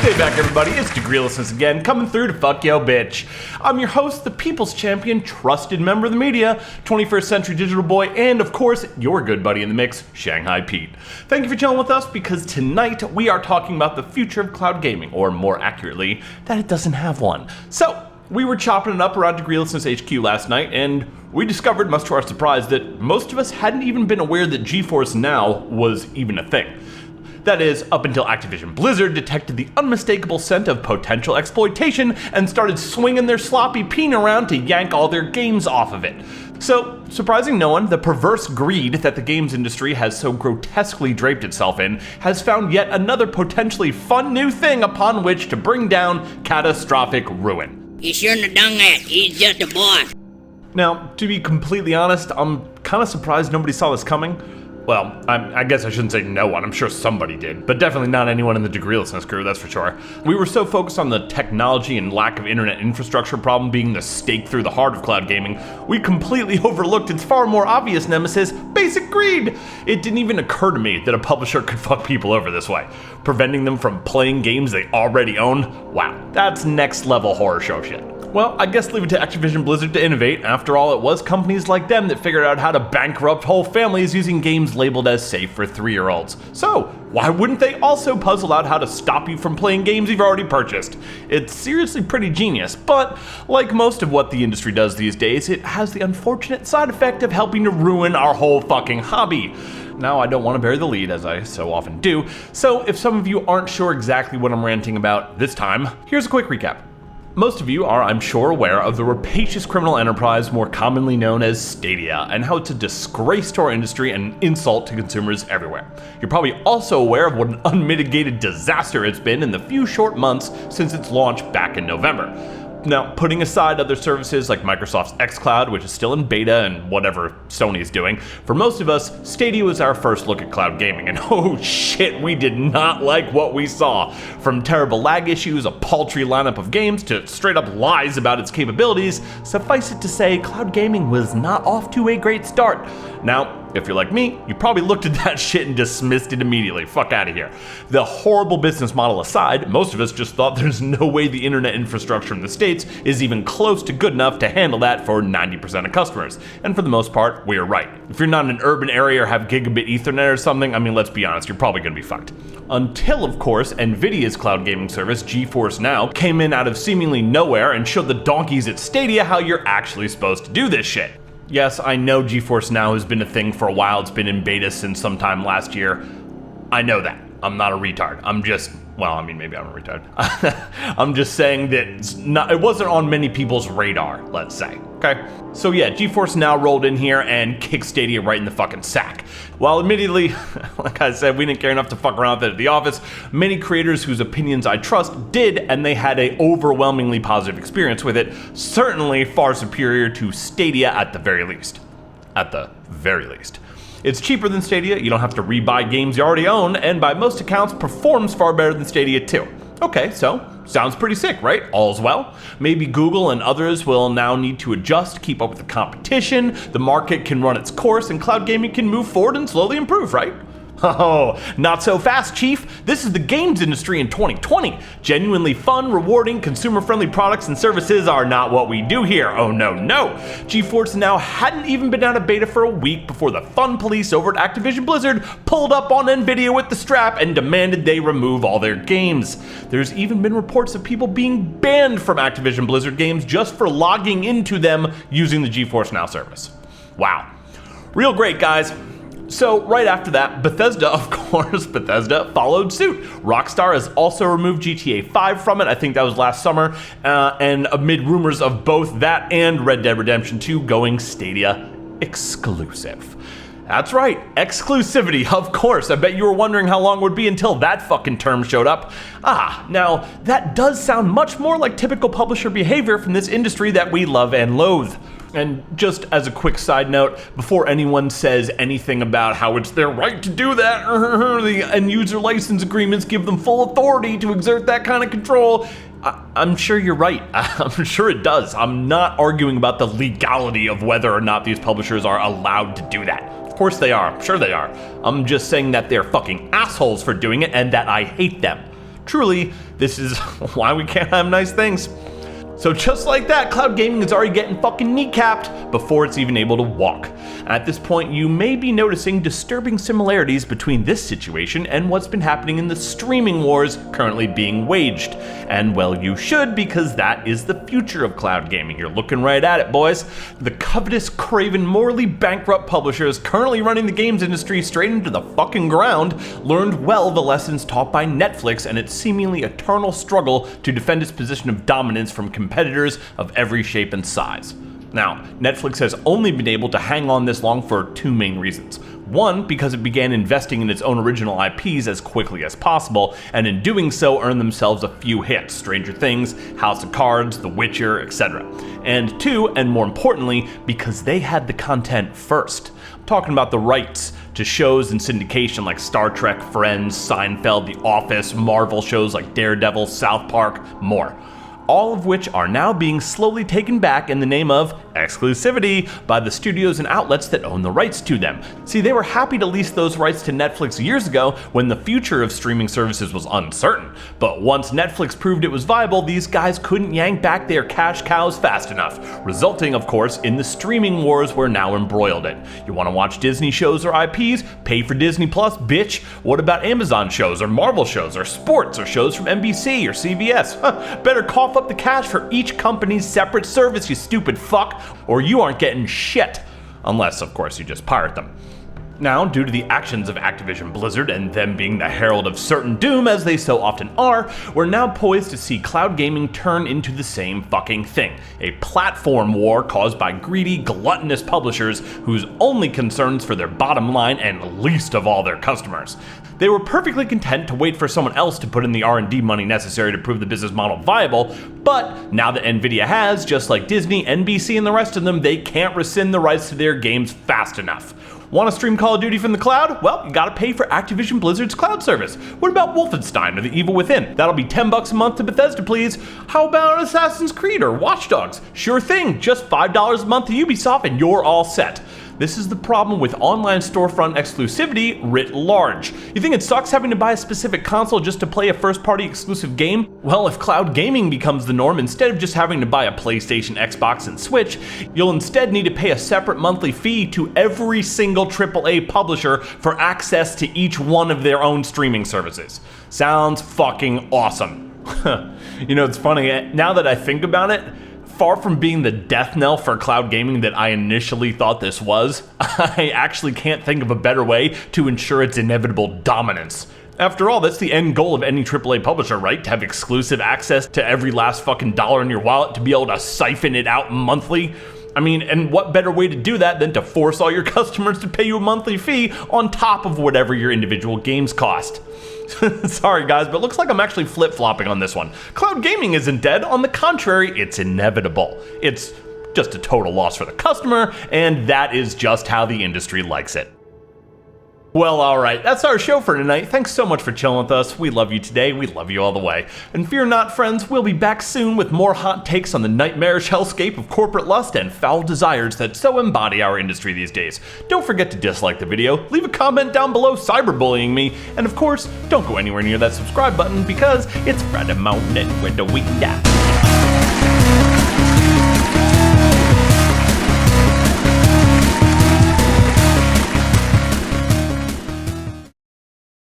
Hey back everybody, it's Degreelessness again, coming through to fuck yo bitch. I'm your host, the people's champion, trusted member of the media, 21st century digital boy, and of course, your good buddy in the mix, Shanghai Pete. Thank you for chilling with us, because tonight we are talking about the future of cloud gaming, or more accurately, that it doesn't have one. So, we were chopping it up around Degreelessness HQ last night, and we discovered, much to our surprise, that most of us hadn't even been aware that Geforce Now was even a thing. That is, up until Activision Blizzard detected the unmistakable scent of potential exploitation and started swinging their sloppy peen around to yank all their games off of it. So, surprising no one, the perverse greed that the games industry has so grotesquely draped itself in has found yet another potentially fun new thing upon which to bring down catastrophic ruin. He shouldn't have done that. He's just a boss. Now, to be completely honest, I'm kind of surprised nobody saw this coming. Well, I guess I shouldn't say no one, I'm sure somebody did, but definitely not anyone in the Degreelessness crew, that's for sure. We were so focused on the technology and lack of internet infrastructure problem being the stake through the heart of cloud gaming, we completely overlooked its far more obvious nemesis, basic greed! It didn't even occur to me that a publisher could fuck people over this way, preventing them from playing games they already own. Wow, that's next level horror show shit. Well, I guess leave it to Activision Blizzard to innovate. After all, it was companies like them that figured out how to bankrupt whole families using games labeled as safe for 3-year-olds. So, why wouldn't they also puzzle out how to stop you from playing games you've already purchased? It's seriously pretty genius, but like most of what the industry does these days, it has the unfortunate side effect of helping to ruin our whole fucking hobby. Now, I don't want to bury the lead, as I so often do, so if some of you aren't sure exactly what I'm ranting about this time, here's a quick recap. Most of you are, I'm sure, aware of the rapacious criminal enterprise more commonly known as Stadia, and how it's a disgrace to our industry and an insult to consumers everywhere. You're probably also aware of what an unmitigated disaster it's been in the few short months since its launch back in November. Now, putting aside other services like Microsoft's xCloud, which is still in beta and whatever Sony is doing, for most of us, Stadia was our first look at cloud gaming, and oh shit, we did not like what we saw. From terrible lag issues, a paltry lineup of games, to straight up lies about its capabilities, suffice it to say, cloud gaming was not off to a great start. Now, if you're like me, you probably looked at that shit and dismissed it immediately. Fuck out of here. The horrible business model aside, most of us just thought there's no way the internet infrastructure in the States is even close to good enough to handle that for 90% of customers. And for the most part, we are right. If you're not in an urban area or have gigabit ethernet or something, I mean, let's be honest, you're probably gonna be fucked. Until, of course, Nvidia's cloud gaming service, Geforce Now, came in out of seemingly nowhere and showed the donkeys at Stadia how you're actually supposed to do this shit. Yes, I know Geforce Now has been a thing for a while. It's been in beta since sometime last year. I know that. I'm not a retard. Maybe I'm a retard. I'm just saying that it wasn't on many people's radar, let's say. Okay? So yeah, Geforce Now rolled in here and kicked Stadia right in the fucking sack. While admittedly, like I said, we didn't care enough to fuck around with it at the office, many creators whose opinions I trust did, and they had an overwhelmingly positive experience with it, certainly far superior to Stadia at the very least. At the very least. It's cheaper than Stadia, you don't have to rebuy games you already own, and by most accounts performs far better than Stadia too. Okay, so sounds pretty sick, right? All's well. Maybe Google and others will now need to adjust, keep up with the competition, the market can run its course, and cloud gaming can move forward and slowly improve, right? Oh, not so fast, Chief. This is the games industry in 2020. Genuinely fun, rewarding, consumer-friendly products and services are not what we do here. Oh no. Geforce Now hadn't even been out of beta for a week before the fun police over at Activision Blizzard pulled up on Nvidia with the strap and demanded they remove all their games. There's even been reports of people being banned from Activision Blizzard games just for logging into them using the Geforce Now service. Wow. Real great, guys. So right after that, Bethesda followed suit. Rockstar has also removed GTA 5 from it. I think that was last summer. And amid rumors of both that and Red Dead Redemption 2 going Stadia exclusive. That's right, exclusivity, of course. I bet you were wondering how long it would be until that fucking term showed up. Now, that does sound much more like typical publisher behavior from this industry that we love and loathe. And just as a quick side note, before anyone says anything about how it's their right to do that, the end user license agreements give them full authority to exert that kind of control, I'm sure you're right. I'm sure it does. I'm not arguing about the legality of whether or not these publishers are allowed to do that. Of course they are. I'm sure they are. I'm just saying that they're fucking assholes for doing it and that I hate them. Truly, this is why we can't have nice things. So just like that, cloud gaming is already getting fucking kneecapped before it's even able to walk. At this point, you may be noticing disturbing similarities between this situation and what's been happening in the streaming wars currently being waged. And well, you should, because that is the future of cloud gaming. You're looking right at it, boys. The covetous, craven, morally bankrupt publishers currently running the games industry straight into the fucking ground learned well the lessons taught by Netflix and its seemingly eternal struggle to defend its position of dominance from competitors of every shape and size. Now, Netflix has only been able to hang on this long for two main reasons. One, because it began investing in its own original IPs as quickly as possible, and in doing so earned themselves a few hits: Stranger Things, House of Cards, The Witcher, etc. And two, and more importantly, because they had the content first. I'm talking about the rights to shows in syndication like Star Trek, Friends, Seinfeld, The Office, Marvel shows like Daredevil, South Park, more. All of which are now being slowly taken back in the name of exclusivity by the studios and outlets that own the rights to them. See, they were happy to lease those rights to Netflix years ago when the future of streaming services was uncertain. But once Netflix proved it was viable, these guys couldn't yank back their cash cows fast enough, resulting, of course, in the streaming wars we're now embroiled in. You want to watch Disney shows or IPs? Pay for Disney Plus, bitch. What about Amazon shows or Marvel shows or sports or shows from NBC or CBS? Better cough up the cash for each company's separate service, you stupid fuck, or you aren't getting shit. Unless, of course, you just pirate them. Now, due to the actions of Activision Blizzard and them being the herald of certain doom as they so often are, we're now poised to see cloud gaming turn into the same fucking thing. A platform war caused by greedy, gluttonous publishers whose only concerns for their bottom line and least of all their customers. They were perfectly content to wait for someone else to put in the R&D money necessary to prove the business model viable, but now that Nvidia has, just like Disney, NBC, and the rest of them, they can't rescind the rights to their games fast enough. Want to stream Call of Duty from the cloud? Well, you gotta pay for Activision Blizzard's cloud service. What about Wolfenstein or The Evil Within? That'll be $10 a month to Bethesda, please. How about Assassin's Creed or Watch Dogs? Sure thing, just $5 a month to Ubisoft and you're all set. This is the problem with online storefront exclusivity writ large. You think it sucks having to buy a specific console just to play a first-party exclusive game? Well, if cloud gaming becomes the norm, instead of just having to buy a PlayStation, Xbox, and Switch, you'll instead need to pay a separate monthly fee to every single AAA publisher for access to each one of their own streaming services. Sounds fucking awesome. You know, it's funny, now that I think about it, far from being the death knell for cloud gaming that I initially thought this was, I actually can't think of a better way to ensure its inevitable dominance. After all, that's the end goal of any AAA publisher, right? To have exclusive access to every last fucking dollar in your wallet, to be able to siphon it out monthly. I mean, and what better way to do that than to force all your customers to pay you a monthly fee on top of whatever your individual games cost? Sorry guys, but looks like I'm actually flip-flopping on this one. Cloud gaming isn't dead, on the contrary, it's inevitable. It's just a total loss for the customer, and that is just how the industry likes it. Well, alright, that's our show for tonight. Thanks so much for chilling with us. We love you today, we love you all the way. And fear not, friends, we'll be back soon with more hot takes on the nightmarish hellscape of corporate lust and foul desires that so embody our industry these days. Don't forget to dislike the video, leave a comment down below cyberbullying me, and of course, don't go anywhere near that subscribe button because it's Friday morning with the week.